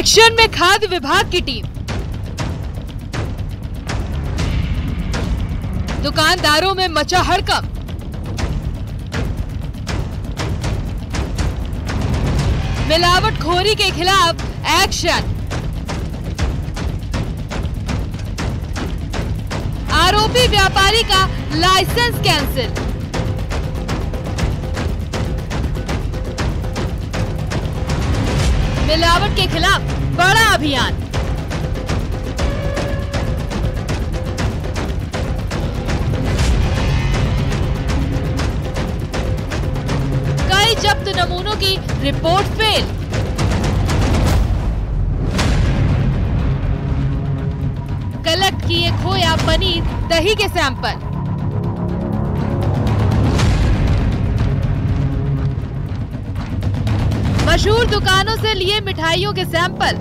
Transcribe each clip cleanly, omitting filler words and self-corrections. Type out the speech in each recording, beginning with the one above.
Action में खाद्य विभाग की टीम। दुकानदारों में मचा हड़कंप। मिलावटखोरी के खिलाफ एक्शन। आरोपी व्यापारी का लाइसेंस कैंसिल। मिलावट के खिलाफ बड़ा अभियान। कई जब्त नमूनों की रिपोर्ट फेल। कलेक्ट किए खोया, पनीर, दही के सैंपल। मशहूर दुकानों से लिए मिठाइयों के सैंपल।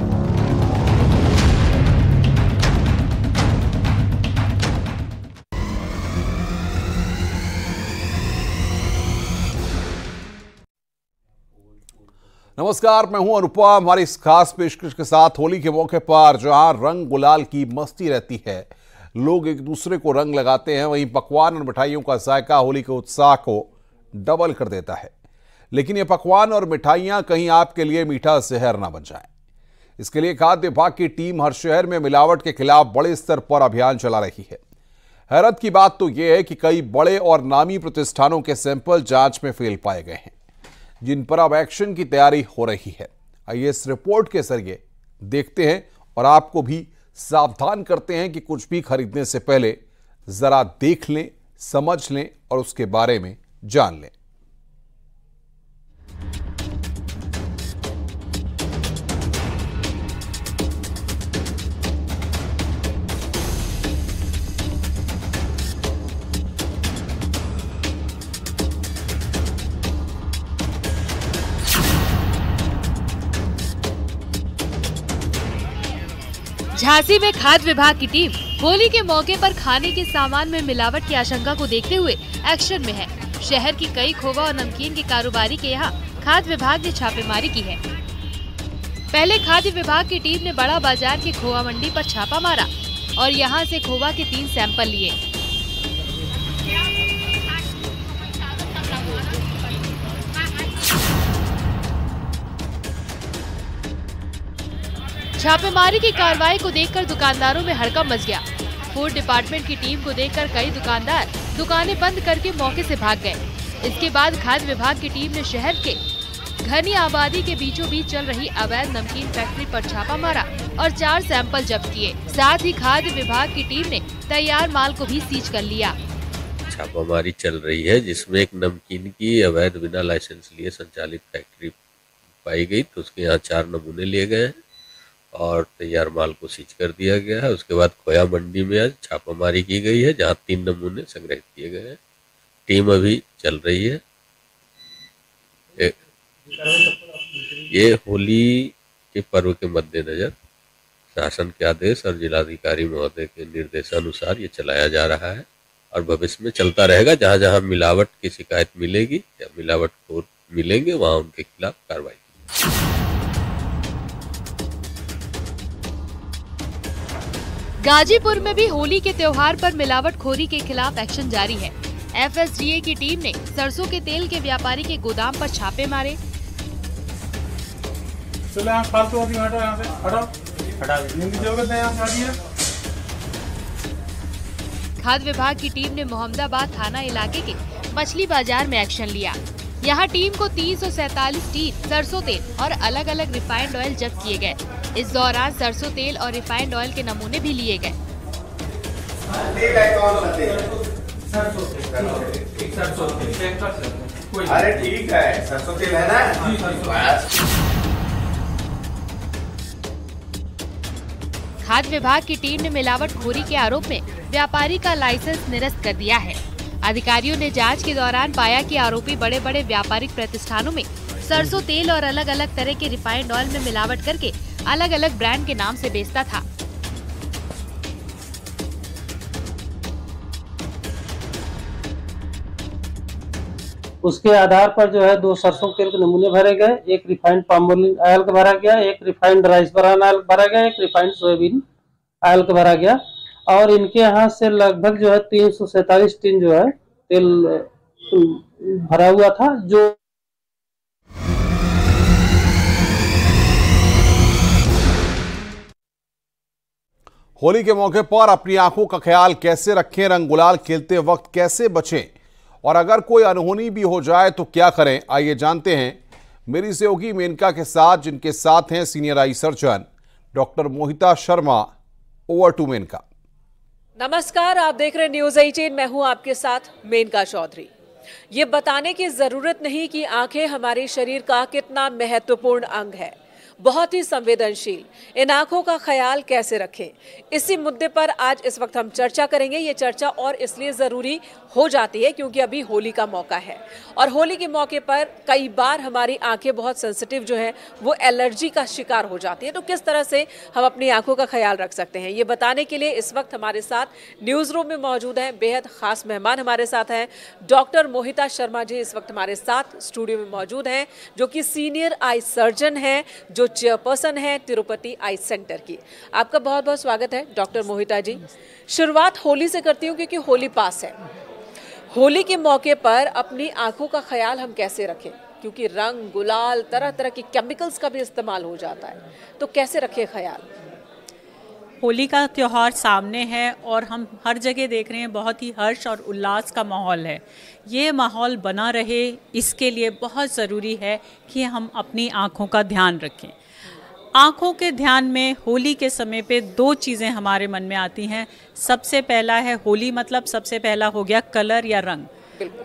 नमस्कार, मैं हूं अनुपम। हमारी इस खास पेशकश के साथ होली के मौके पर जहां रंग गुलाल की मस्ती रहती है, लोग एक दूसरे को रंग लगाते हैं, वहीं पकवान और मिठाइयों का जायका होली के उत्साह को डबल कर देता है। लेकिन ये पकवान और मिठाइयां कहीं आपके लिए मीठा जहर ना बन जाए। इसके लिए खाद्य विभाग की टीम हर शहर में मिलावट के खिलाफ बड़े स्तर पर अभियान चला रही है। हैरत की बात तो यह है कि कई बड़े और नामी प्रतिष्ठानों के सैंपल जांच में फेल पाए गए हैं, जिन पर अब एक्शन की तैयारी हो रही है। आइए इस रिपोर्ट के जरिए देखते हैं और आपको भी सावधान करते हैं कि कुछ भी खरीदने से पहले जरा देख लें, समझ लें और उसके बारे में जान लें। झांसी में खाद्य विभाग की टीम होली के मौके पर खाने के सामान में मिलावट की आशंका को देखते हुए एक्शन में है। शहर की कई खोवा और नमकीन के कारोबारी के यहाँ खाद्य विभाग ने छापेमारी की है। पहले खाद्य विभाग की टीम ने बड़ा बाजार की खोवा मंडी पर छापा मारा और यहाँ से खोवा के 3 सैंपल लिए। छापेमारी की कार्रवाई को देखकर दुकानदारों में हड़कंप मच गया। फूड डिपार्टमेंट की टीम को देखकर कई दुकानदार दुकानें बंद करके मौके से भाग गए। इसके बाद खाद्य विभाग की टीम ने शहर के घनी आबादी के बीचों बीच चल रही अवैध नमकीन फैक्ट्री पर छापा मारा और 4 सैंपल जब्त किए। साथ ही खाद्य विभाग की टीम ने तैयार माल को भी सीज कर लिया। छापामारी चल रही है जिसमें एक नमकीन की अवैध बिना लाइसेंस लिए संचालित फैक्ट्री पाई गई, तो उसके यहाँ 4 नमूने लिए गए हैं और तैयार माल को सीज कर दिया गया है। उसके बाद खोया मंडी में आज छापामारी की गई है जहां 3 नमूने संग्रहित किए गए हैं। टीम अभी चल रही है। ये होली के पर्व के मद्देनजर शासन के आदेश और जिलाधिकारी महोदय के निर्देशानुसार ये चलाया जा रहा है और भविष्य में चलता रहेगा। जहां जहां मिलावट की शिकायत मिलेगी या मिलावटखोर मिलेंगे वहां उनके खिलाफ कार्रवाई की। गाजीपुर में भी होली के त्योहार पर मिलावटखोरी के खिलाफ एक्शन जारी है। एफएसडीए की टीम ने सरसों के तेल के व्यापारी के गोदाम पर छापे मारे। खाद्य विभाग की टीम ने मोहम्मदाबाद थाना इलाके के मछली बाजार में एक्शन लिया। यहाँ टीम को 347 टीन सरसों तेल और अलग अलग रिफाइंड ऑयल जब्त किए गए। इस दौरान सरसों तेल और रिफाइंड ऑयल के नमूने भी लिए गए। अरे ठीक है, सरसों तेल है ना। खाद्य विभाग की टीम ने मिलावटखोरी के आरोप में व्यापारी का लाइसेंस निरस्त कर दिया है। अधिकारियों ने जांच के दौरान पाया कि आरोपी बड़े बड़े व्यापारिक प्रतिष्ठानों में सरसों तेल और अलग अलग तरह के रिफाइंड ऑयल में मिलावट करके अलग अलग ब्रांड के नाम से बेचता था। उसके आधार पर जो है 2 सरसों तेल के नमूने भरे गए, एक रिफाइंड पाम ऑयल का भरा गया, एक रिफाइंड राइस ब्रान ऑयल भरा गया, एक रिफाइंड सोयाबीन ऑयल का भरा गया। और इनके यहाँ से लगभग जो है 347 टिन जो है तेल भरा हुआ था। जो होली के मौके पर अपनी आंखों का ख्याल कैसे रखें, रंग गुलाल खेलते वक्त कैसे बचें और अगर कोई अनहोनी भी हो जाए तो क्या करें, आइए जानते हैं मेरी सहयोगी मेनका के साथ, जिनके साथ हैं senior eye surgeon doctor Mohita Sharma. Over to Menaka. नमस्कार, आप देख रहे हैं न्यूज़ 18। मैं हूं आपके साथ मेनका चौधरी। ये बताने की जरूरत नहीं कि आंखें हमारे शरीर का कितना महत्वपूर्ण अंग है, बहुत ही संवेदनशील। इन आंखों का ख्याल कैसे रखें, इसी मुद्दे पर आज इस वक्त हम चर्चा करेंगे। ये चर्चा और इसलिए ज़रूरी हो जाती है क्योंकि अभी होली का मौका है और होली के मौके पर कई बार हमारी आंखें बहुत सेंसिटिव जो है वो एलर्जी का शिकार हो जाती है। तो किस तरह से हम अपनी आंखों का ख्याल रख सकते हैं, ये बताने के लिए इस वक्त हमारे साथ न्यूज़ रूम में मौजूद हैं बेहद ख़ास मेहमान। हमारे साथ हैं डॉक्टर मोहिता शर्मा जी, इस वक्त हमारे साथ स्टूडियो में मौजूद हैं, जो कि सीनियर आई सर्जन हैं, जो चेयरपर्सन है तिरुपति आई सेंटर की। आपका बहुत बहुत स्वागत है डॉक्टर मोहिता जी। शुरुआत होली से करती हूँ क्योंकि होली पास है। होली के मौके पर अपनी आंखों का ख्याल हम कैसे रखें, क्योंकि रंग गुलाल तरह तरह के केमिकल्स का भी इस्तेमाल हो जाता है, तो कैसे रखें ख्याल? होली का त्यौहार सामने है और हम हर जगह देख रहे हैं बहुत ही हर्ष और उल्लास का माहौल है। ये माहौल बना रहे, इसके लिए बहुत ज़रूरी है कि हम अपनी आँखों का ध्यान रखें। आँखों के ध्यान में होली के समय पे 2 चीज़ें हमारे मन में आती हैं। सबसे पहला है होली, मतलब सबसे पहला हो गया कलर या रंग,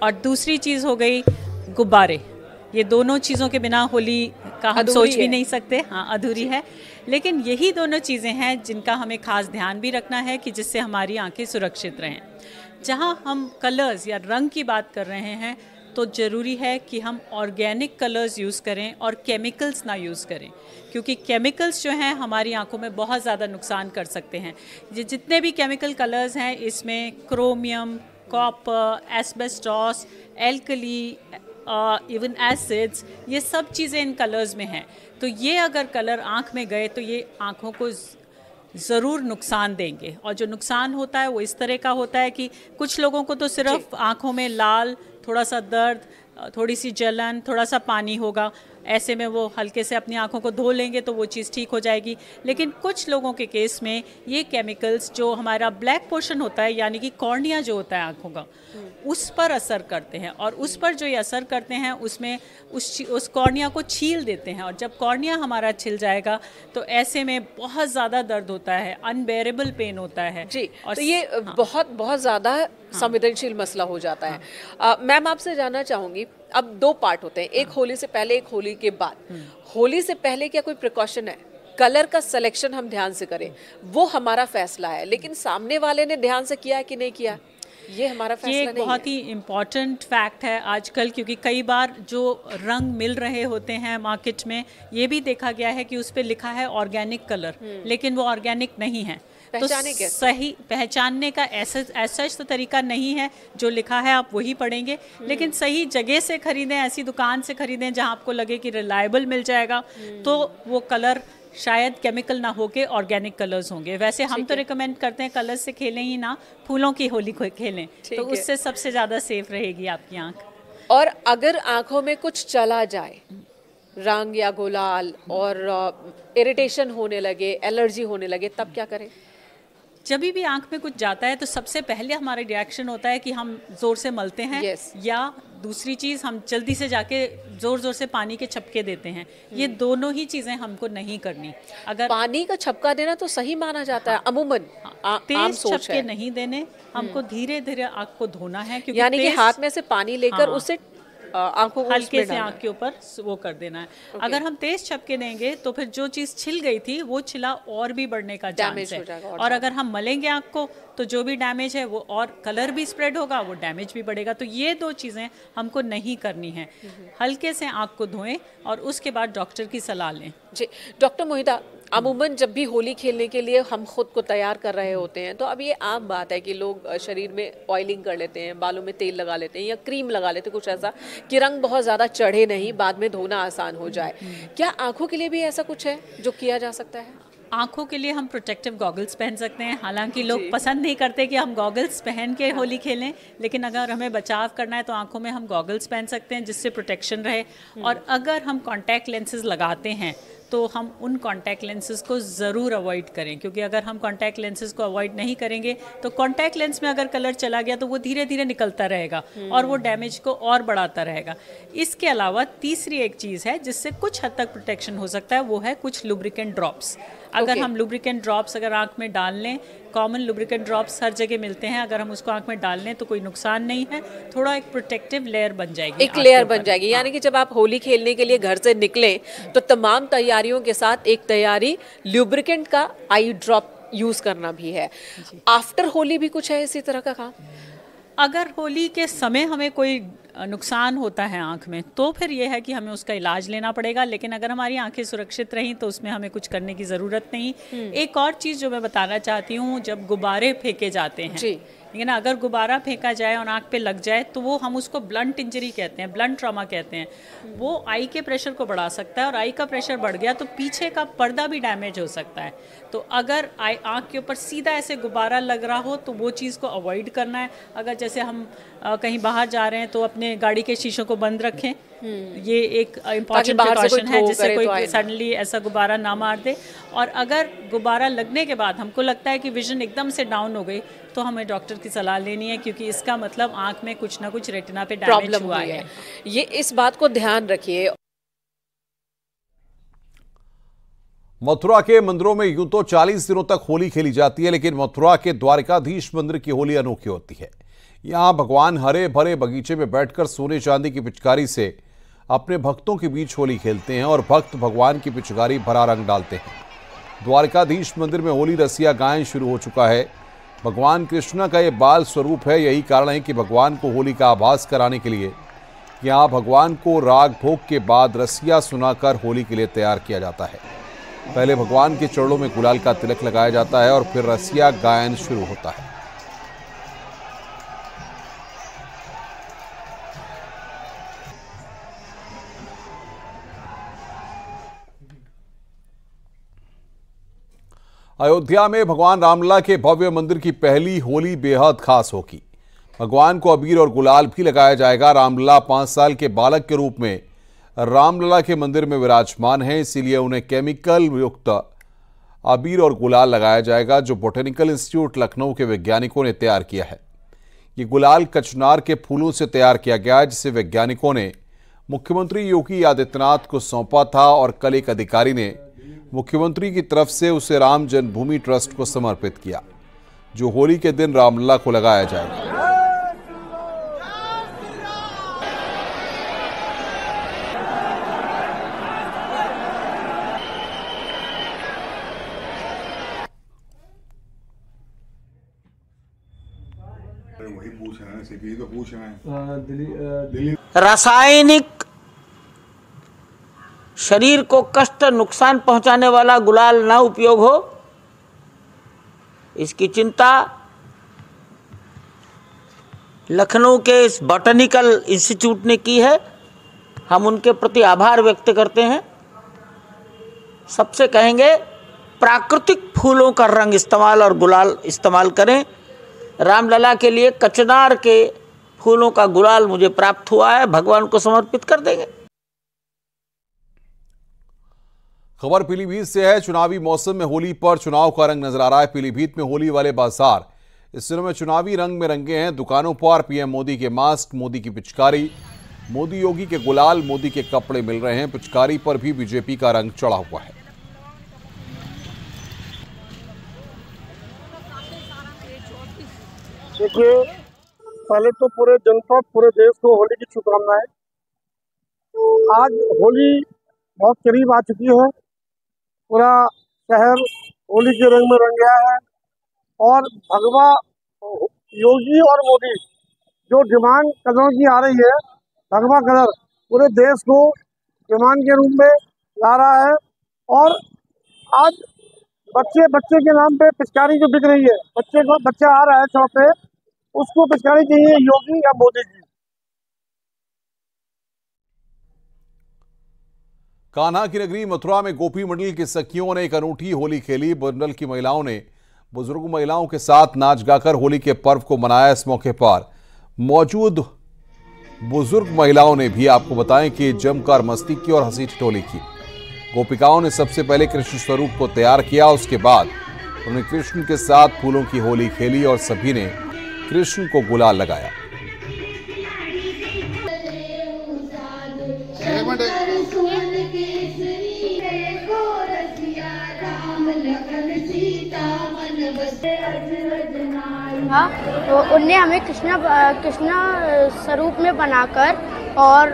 और दूसरी चीज़ हो गई गुब्बारे। ये दोनों चीज़ों के बिना होली का हम सोच भी नहीं सकते। हाँ, अधूरी है। लेकिन यही दोनों चीज़ें हैं जिनका हमें खास ध्यान भी रखना है कि जिससे हमारी आंखें सुरक्षित रहें। जहाँ हम कलर्स या रंग की बात कर रहे हैं तो ज़रूरी है कि हम ऑर्गेनिक कलर्स यूज़ करें और केमिकल्स ना यूज़ करें, क्योंकि केमिकल्स जो हैं हमारी आंखों में बहुत ज़्यादा नुकसान कर सकते हैं। ये जितने भी केमिकल कलर्स हैं इसमें chromium, copper, asbestos, alkali, even acids, ये सब चीज़ें इन कलर्स में हैं। तो ये अगर कलर आँख में गए तो ये आँखों को ज़रूर नुकसान देंगे। और जो नुकसान होता है वो इस तरह का होता है कि कुछ लोगों को तो सिर्फ आँखों में लाल, थोड़ा सा दर्द, थोड़ी सी जलन, थोड़ा सा पानी होगा, ऐसे में वो हल्के से अपनी आंखों को धो लेंगे तो वो चीज़ ठीक हो जाएगी। लेकिन कुछ लोगों के केस में ये केमिकल्स जो हमारा ब्लैक पोर्शन होता है, यानी कि कॉर्निया जो होता है आंखों का, उस पर असर करते हैं। और उस पर जो ये असर करते हैं उसमें उस कॉर्निया को छील देते हैं। और जब कॉर्निया हमारा छिल जाएगा तो ऐसे में बहुत ज़्यादा दर्द होता है, अनबेरेबल पेन होता है जी। और तो ये बहुत ज़्यादा संवेदनशील मसला हो जाता है। मैम, आपसे जानना चाहूँगी, अब 2 पार्ट होते हैं, एक होली से पहले, एक होली के बाद। होली से पहले क्या कोई प्रिकॉशन है? कलर का सिलेक्शन हम ध्यान से करें, वो हमारा फैसला है, लेकिन सामने वाले ने ध्यान से किया है कि नहीं किया, ये हमारा फैसला नहीं है। ये बहुत ही इम्पॉर्टेंट फैक्ट है आजकल, क्योंकि कई बार जो रंग मिल रहे होते हैं मार्केट में, ये भी देखा गया है कि उस पर लिखा है ऑर्गेनिक कलर, लेकिन वो ऑर्गेनिक नहीं है। तो सही पहचानने का ऐसा तो तरीका नहीं है, जो लिखा है आप वही पढ़ेंगे। लेकिन सही जगह से खरीदें, ऐसी दुकान से खरीदें जहां आपको लगे कि रिलायबल मिल जाएगा, तो वो कलर शायद केमिकल ना होके ऑर्गेनिक कलर्स होंगे। वैसे हम तो रिकमेंड करते हैं कलर्स से खेलें ही ना, फूलों की होली को खेलें, तो उससे सबसे ज़्यादा सेफ रहेगी आपकी आँख। और अगर आँखों में कुछ चला जाए, रंग या गुलाल, और इरिटेशन होने लगे, एलर्जी होने लगे, तब क्या करें? जब भी आंख में कुछ जाता है तो सबसे पहले हमारा रिएक्शन होता है कि हम ज़ोर से मलते हैं, या दूसरी चीज़ हम जल्दी से जाके ज़ोर ज़ोर से पानी के छपके देते हैं। ये दोनों ही चीज़ें हमको नहीं करनी। अगर पानी का छपका देना तो सही माना जाता है अमूमन, तेज छपके नहीं देने, हमको धीरे धीरे आँख को धोना है, क्योंकि यानी कि हाथ में से पानी लेकर उसे आंखों को हल्के से आंख के ऊपर वो कर देना है। अगर हम तेज छपके देंगे तो फिर जो चीज़ छिल गई थी वो छिला और भी बढ़ने का चांस है। और अगर हम मलेंगे आंख को तो जो भी डैमेज है वो और कलर भी स्प्रेड होगा, वो डैमेज भी बढ़ेगा। तो ये 2 चीज़ें हमको नहीं करनी है। हल्के से आँख को धोएं और उसके बाद डॉक्टर की सलाह लें। जी डॉक्टर मोहिता, अमूमन जब भी होली खेलने के लिए हम खुद को तैयार कर रहे होते हैं तो अब ये आम बात है कि लोग शरीर में ऑयलिंग कर लेते हैं, बालों में तेल लगा लेते हैं या क्रीम लगा लेते हैं, कुछ ऐसा कि रंग बहुत ज़्यादा चढ़े नहीं, बाद में धोना आसान हो जाए। क्या आंखों के लिए भी ऐसा कुछ है जो किया जा सकता है? आंखों के लिए हम प्रोटेक्टिव गॉगल्स पहन सकते हैं। हालांकि लोग पसंद नहीं करते कि हम गॉगल्स पहन के होली खेलें, लेकिन अगर हमें बचाव करना है तो आंखों में हम गॉगल्स पहन सकते हैं जिससे प्रोटेक्शन रहे। और अगर हम कॉन्टैक्ट लेंसेज लगाते हैं तो हम उन कॉन्टैक्ट लेंसेज को ज़रूर अवॉइड करें, क्योंकि अगर हम कॉन्टैक्ट लेंसेज को अवॉइड नहीं करेंगे तो कॉन्टैक्ट लेंस में अगर कलर चला गया तो वो धीरे धीरे निकलता रहेगा और वो डैमेज को और बढ़ाता रहेगा। इसके अलावा तीसरी एक चीज़ है जिससे कुछ हद तक प्रोटेक्शन हो सकता है, वो है कुछ लुब्रिकेंट ड्रॉप्स। अगर हम लुब्रिकेंट ड्रॉप्स अगर आँख में डाल लें, कॉमन लुब्रिकेंट ड्रॉप्स हर जगह मिलते हैं, अगर हम उसको आँख में डाल लें तो कोई नुकसान नहीं है। थोड़ा एक प्रोटेक्टिव लेयर बन जाएगी, एक लेयर बन जाएगी। यानी कि जब आप होली खेलने के लिए घर से निकलें तो तमाम तैयारियों के साथ एक तैयारी लुब्रिकेंट का आई ड्रॉप यूज करना भी है। आफ्टर होली भी कुछ है इसी तरह का काम? अगर होली के समय हमें कोई नुकसान होता है आँख में तो फिर यह है कि हमें उसका इलाज लेना पड़ेगा, लेकिन अगर हमारी आंखें सुरक्षित रहीं तो उसमें हमें कुछ करने की ज़रूरत नहीं। एक और चीज़ जो मैं बताना चाहती हूँ, जब गुब्बारे फेंके जाते हैं, ठीक है ना, अगर गुब्बारा फेंका जाए और आँख पे लग जाए तो वो हम उसको ब्लंट इंजरी कहते हैं, ब्लंट ट्रॉमा कहते हैं। वो आई के प्रेशर को बढ़ा सकता है और आई का प्रेशर बढ़ गया तो पीछे का पर्दा भी डैमेज हो सकता है। तो अगर आँख के ऊपर सीधा ऐसे गुब्बारा लग रहा हो तो वो चीज़ को अवॉइड करना है। अगर जैसे हम कहीं बाहर जा रहे हैं तो अपने गाड़ी के शीशों को बंद रखें, ये एक इम्पॉर्टेंट प्रिकॉशन है जिससे कोई सडनली ऐसा गुब्बारा ना मार दे। और अगर गुब्बारा लगने के बाद हमको लगता है कि विजन एकदम से डाउन हो गई तो हमें डॉक्टर की सलाह लेनी है, क्योंकि इसका मतलब आंख में कुछ ना कुछ रेटिना पे डैमेज हुआ है। ये इस बात को ध्यान रखिए। मथुरा के मंदिरों में यूं तो 40 दिनों तक होली खेली जाती है, लेकिन मथुरा के द्वारिकाधीश मंदिर की होली अनोखी होती है। यहां भगवान हरे भरे बगीचे में बैठकर सोने चांदी की पिचकारी से अपने भक्तों के बीच होली खेलते हैं और भक्त भगवान की पिचकारी भरा रंग डालते हैं। द्वारिकाधीश मंदिर में होली रसिया गायन शुरू हो चुका है। भगवान कृष्ण का ये बाल स्वरूप है, यही कारण है कि भगवान को होली का आभास कराने के लिए यहाँ भगवान को राग भोग के बाद रसिया सुनाकर होली के लिए तैयार किया जाता है। पहले भगवान के चरणों में गुलाल का तिलक लगाया जाता है और फिर रसिया गायन शुरू होता है। अयोध्या में भगवान रामलला के भव्य मंदिर की पहली होली बेहद खास होगी। भगवान को अबीर और गुलाल भी लगाया जाएगा। रामलला 5 साल के बालक के रूप में रामलला के मंदिर में विराजमान हैं, इसीलिए उन्हें केमिकल युक्त अबीर और गुलाल लगाया जाएगा, जो बोटेनिकल इंस्टीट्यूट लखनऊ के वैज्ञानिकों ने तैयार किया है। ये गुलाल कचनार के फूलों से तैयार किया गया है, जिसे वैज्ञानिकों ने मुख्यमंत्री योगी आदित्यनाथ को सौंपा था और कल एक अधिकारी ने मुख्यमंत्री की तरफ से उसे राम जन्मभूमि ट्रस्ट को समर्पित किया, जो होली के दिन रामलला को लगाया जाएगा। रासायनिक शरीर को कष्ट नुकसान पहुंचाने वाला गुलाल ना उपयोग हो, इसकी चिंता लखनऊ के इस बॉटनिकल इंस्टीट्यूट ने की है। हम उनके प्रति आभार व्यक्त करते हैं। सबसे कहेंगे प्राकृतिक फूलों का रंग इस्तेमाल और गुलाल इस्तेमाल करें। रामलला के लिए कचनार के फूलों का गुलाल मुझे प्राप्त हुआ है, भगवान को समर्पित कर देंगे। खबर पीलीभीत से है। चुनावी मौसम में होली पर चुनाव का रंग नजर आ रहा है। पीलीभीत में होली वाले बाजार इस दिनों में चुनावी रंग में रंगे हैं। दुकानों पर पीएम मोदी के मास्क, मोदी की पिचकारी, मोदी योगी के गुलाल, मोदी के कपड़े मिल रहे हैं। पिचकारी पर भी बीजेपी का रंग चढ़ा हुआ है। देखिए, पहले तो पूरे जनता, पूरे देश को होली की शुभकामनाएं। आज होली बहुत करीब आ चुकी है। पूरा शहर होली के रंग में रंग गया है। और भगवा योगी और मोदी जो डिमांड कलरों की आ रही है, भगवा कलर पूरे देश को डिमांड के रूप में ला रहा है। और आज बच्चे के नाम पे पिचकारी जो बिक रही है, बच्चा आ रहा है चौक पे, उसको पिचकारी चाहिए योगी या मोदी जी। कान्हा की नगरी मथुरा में गोपी मंडल की सखियों ने एक अनूठी होली खेली। मंडल की महिलाओं ने बुजुर्ग महिलाओं के साथ नाच गाकर होली के पर्व को मनाया। इस मौके पर मौजूद बुजुर्ग महिलाओं ने भी आपको बताएं कि जमकर मस्ती की और हंसी ठिठोली की। गोपिकाओं ने सबसे पहले कृष्ण स्वरूप को तैयार किया, उसके बाद उन्होंने कृष्ण के साथ फूलों की होली खेली और सभी ने कृष्ण को गुलाल लगाया। तो उनने हमें कृष्णा स्वरूप में बनाकर और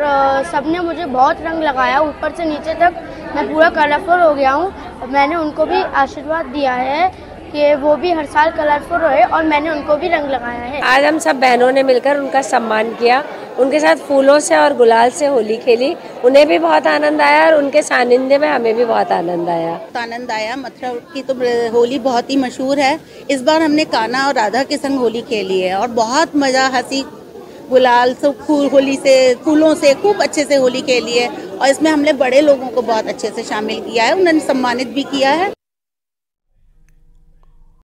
सबने मुझे बहुत रंग लगाया, ऊपर से नीचे तक मैं पूरा कलरफुल हो गया हूँ। मैंने उनको भी आशीर्वाद दिया है कि वो भी हर साल कलरफुल रहे और मैंने उनको भी रंग लगाया है। आज हम सब बहनों ने मिलकर उनका सम्मान किया, उनके साथ फूलों से और गुलाल से होली खेली। उन्हें भी बहुत आनंद आया और उनके सानिध्य में हमें भी बहुत आनंद आया। मथुरा की तो होली बहुत ही मशहूर है। इस बार हमने कान्हा और राधा के संग होली खेली है और बहुत मजा, हंसी गुलाल से, होली से, फूलों से खूब अच्छे से होली खेली है। और इसमें हमने बड़े लोगों को बहुत अच्छे से शामिल किया है, उन्होंने सम्मानित भी किया है।